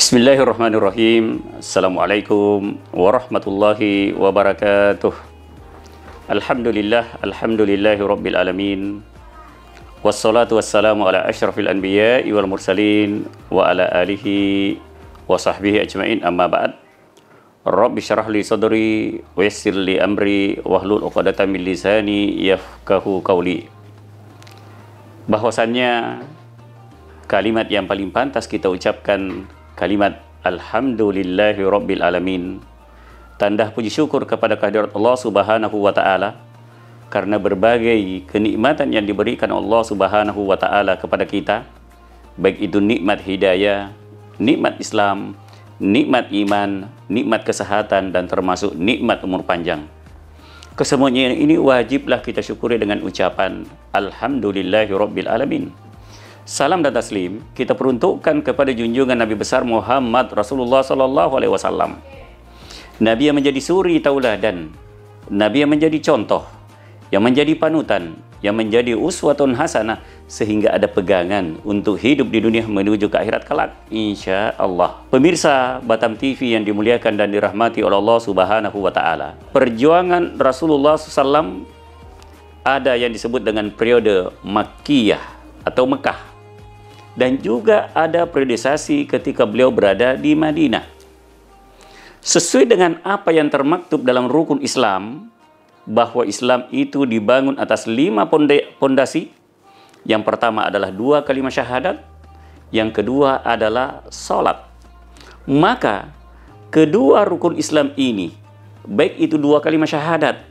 Bismillahirrahmanirrahim. Assalamualaikum warahmatullahi wabarakatuh. Alhamdulillahi rabbil alamin. Wassalatu wassalamu ala asyrafil anbiya'i wal mursalin wa ala alihi wa sahbihi ajmain, amma ba'd. Rabbi syrah li sadri wa yassir li amri wahlul 'uqdatam min lisani yafqahu qawli. Bahwasannya kalimat yang paling pantas kita ucapkan kalimat Alhamdulillahi Rabbil Alamin, tanda puji syukur kepada kehadirat Allah Subhanahu wa Ta'ala karena berbagai kenikmatan yang diberikan Allah Subhanahu wa Ta'ala kepada kita, baik itu nikmat hidayah, nikmat Islam, nikmat iman, nikmat kesehatan, dan termasuk nikmat umur panjang. Kesemuanya ini wajiblah kita syukuri dengan ucapan Alhamdulillahi Rabbil Alamin. Salam dan taslim kita peruntukkan kepada junjungan Nabi besar Muhammad Rasulullah Sallallahu Alaihi Wasallam. Nabi yang menjadi suri tauladan, Nabi yang menjadi contoh, yang menjadi panutan, yang menjadi uswatun hasanah, sehingga ada pegangan untuk hidup di dunia menuju ke akhirat kelak, insya Allah. Pemirsa Batam TV yang dimuliakan dan dirahmati oleh Allah Subhanahu wa Ta'ala, perjuangan Rasulullah SAW ada yang disebut dengan periode Makkiyah atau Mekah, dan juga ada periodisasi ketika beliau berada di Madinah. Sesuai dengan apa yang termaktub dalam rukun Islam, bahwa Islam itu dibangun atas 5 pondasi. Yang pertama adalah 2 kalimat syahadat, yang kedua adalah salat. Maka kedua rukun Islam ini, baik itu 2 kalimat syahadat,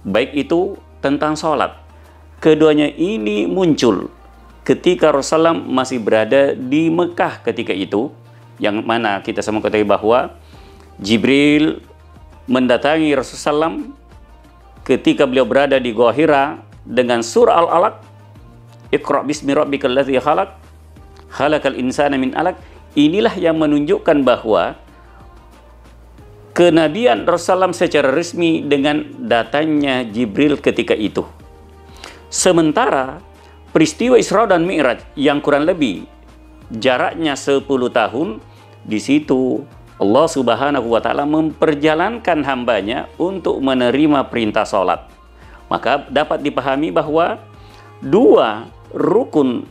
baik itu tentang salat, keduanya ini muncul ketika Rasulullah masih berada di Mekah ketika itu, yang mana kita semua ketahui bahwa Jibril mendatangi Rasulullah SAW ketika beliau berada di Gua Hira dengan surah Al-Alaq, Iqra' bismi rabbikal ladzi khalaq, khalaqal insana min 'alaq. Inilah yang menunjukkan bahwa kenabian Rasulullah SAW secara resmi dengan datangnya Jibril ketika itu. Sementara peristiwa Isra dan Mi'raj yang kurang lebih jaraknya 10 tahun, di situ Allah Subhanahu wa Ta'ala memperjalankan hambanya untuk menerima perintah sholat. Maka dapat dipahami bahwa 2 rukun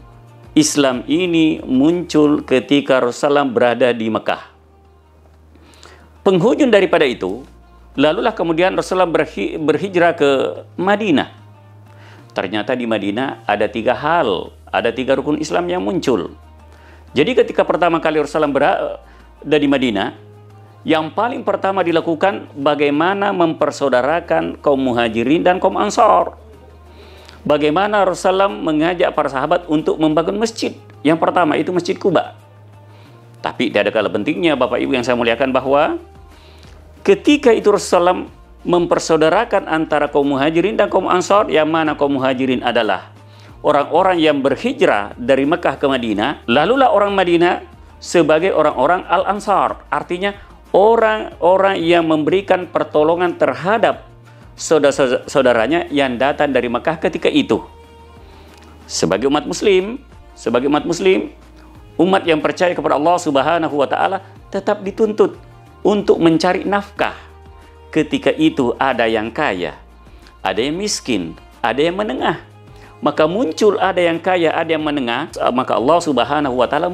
Islam ini muncul ketika Rasulullah berada di Mekah. Penghujung daripada itu, lalulah kemudian Rasulullah berhijrah ke Madinah. Ternyata di Madinah ada 3 hal, ada 3 rukun Islam yang muncul. Jadi ketika pertama kali Rasulullah berada di Madinah, yang paling pertama dilakukan bagaimana mempersaudarakan kaum muhajirin dan kaum ansor. Bagaimana Rasulullah mengajak para sahabat untuk membangun masjid. Yang pertama itu Masjid Quba. Tapi tidak ada kalah pentingnya Bapak Ibu yang saya muliakan bahwa ketika itu Rasulullah mempersaudarakan antara kaum muhajirin dan kaum ansor, yang mana kaum muhajirin adalah orang-orang yang berhijrah dari Mekah ke Madinah, lalulah orang Madinah sebagai orang-orang al-ansar, artinya orang-orang yang memberikan pertolongan terhadap saudara-saudaranya yang datang dari Mekah ketika itu. Sebagai umat muslim, umat yang percaya kepada Allah Subhanahu wa Ta'ala tetap dituntut untuk mencari nafkah. Ketika itu ada yang kaya, ada yang miskin, ada yang menengah. Maka muncul ada yang kaya, ada yang menengah. Maka Allah Subhanahu wa Ta'ala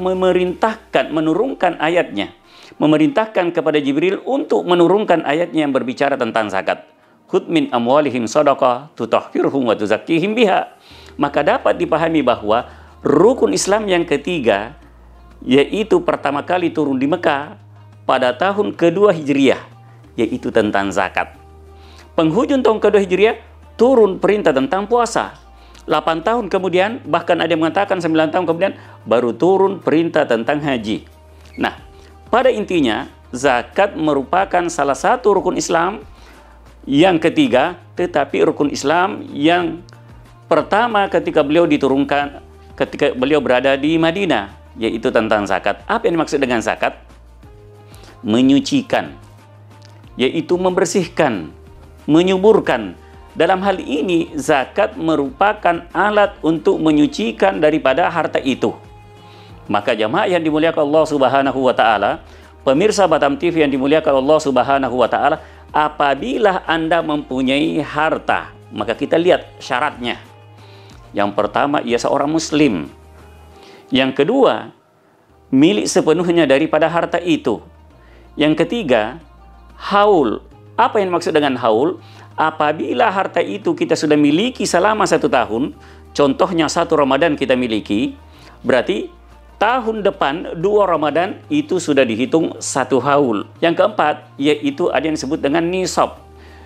menurunkan ayatnya, memerintahkan kepada Jibril untuk menurunkan ayatnya yang berbicara tentang zakat. Khudh min amwalihim shadaqah tutahhiruhum wa tuzakkihim biha. Maka dapat dipahami bahwa rukun Islam yang ketiga, yaitu pertama kali turun di Mekah pada tahun kedua Hijriah, yaitu tentang zakat. Penghujung tahun kedua Hijriah turun perintah tentang puasa. 8 tahun kemudian, bahkan ada yang mengatakan 9 tahun kemudian, baru turun perintah tentang haji. Nah, pada intinya zakat merupakan salah satu rukun Islam yang ketiga, tetapi rukun Islam yang pertama ketika beliau diturunkan, ketika beliau berada di Madinah, yaitu tentang zakat. Apa yang dimaksud dengan zakat? Menyucikan, yaitu membersihkan, menyuburkan. Dalam hal ini zakat merupakan alat untuk menyucikan daripada harta itu. Maka jamaah yang dimuliakan Allah Subhanahu wa taala, pemirsa Batam TV yang dimuliakan Allah Subhanahu wa taala, apabila Anda mempunyai harta, maka kita lihat syaratnya. Yang pertama, ia seorang muslim. Yang kedua, milik sepenuhnya daripada harta itu. Yang ketiga, haul. Apa yang maksud dengan haul? Apabila harta itu kita sudah miliki selama 1 tahun, contohnya 1 Ramadan kita miliki, berarti tahun depan 2 Ramadan itu sudah dihitung 1 haul. Yang keempat, yaitu ada yang disebut dengan nisab.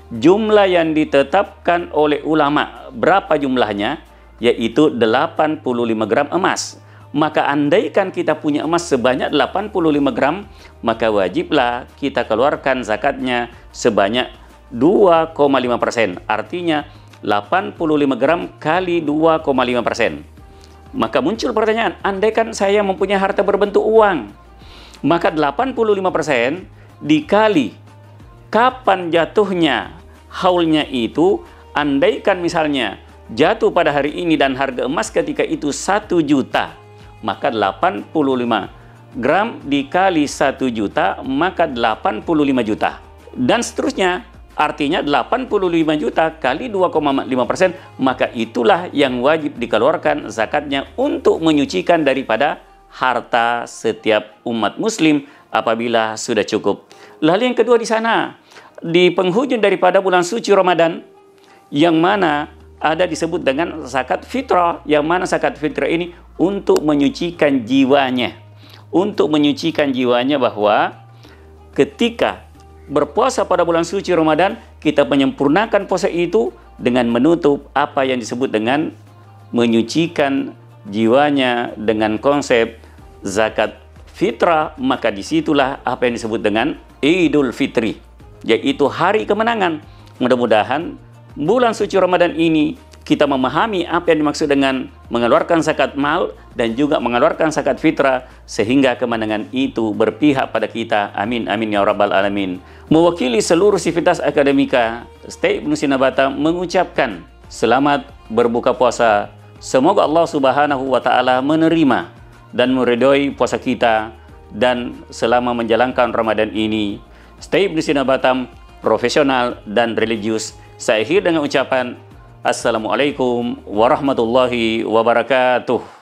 Jumlah yang ditetapkan oleh ulama, berapa jumlahnya? Yaitu 85 gram emas. Maka andaikan kita punya emas sebanyak 85 gram, maka wajiblah kita keluarkan zakatnya sebanyak 2,5%. Artinya 85 gram kali 2,5%. Maka muncul pertanyaan, andaikan saya mempunyai harta berbentuk uang, maka 85% dikali kapan jatuhnya haulnya itu. Andaikan misalnya jatuh pada hari ini dan harga emas ketika itu 1 juta, maka 85 gram dikali 1 juta, maka 85 juta. Dan seterusnya, artinya 85 juta kali 2,5%, maka itulah yang wajib dikeluarkan zakatnya untuk menyucikan daripada harta setiap umat muslim apabila sudah cukup. Lalu yang kedua di sana, di penghujung daripada bulan suci Ramadan, yang mana ada disebut dengan zakat fitrah, yang mana zakat fitrah ini untuk menyucikan jiwanya. Untuk menyucikan jiwanya bahwa ketika berpuasa pada bulan suci Ramadan, kita menyempurnakan puasa itu dengan menutup apa yang disebut dengan menyucikan jiwanya dengan konsep zakat fitrah. Maka disitulah apa yang disebut dengan Idul Fitri, yaitu hari kemenangan. Mudah-mudahan bulan suci Ramadan ini kita memahami apa yang dimaksud dengan mengeluarkan zakat mal dan juga mengeluarkan zakat fitrah, sehingga kemenangan itu berpihak pada kita. Amin, amin ya rabbal alamin. Mewakili seluruh sivitas akademika, Stay Ibnu Sina Batam mengucapkan selamat berbuka puasa. Semoga Allah Subhanahu wa taala menerima dan meridhoi puasa kita, dan selama menjalankan Ramadan ini, Stay Ibnu Sina Batam profesional dan religius. Saya akhir dengan ucapan Assalamualaikum warahmatullahi wabarakatuh.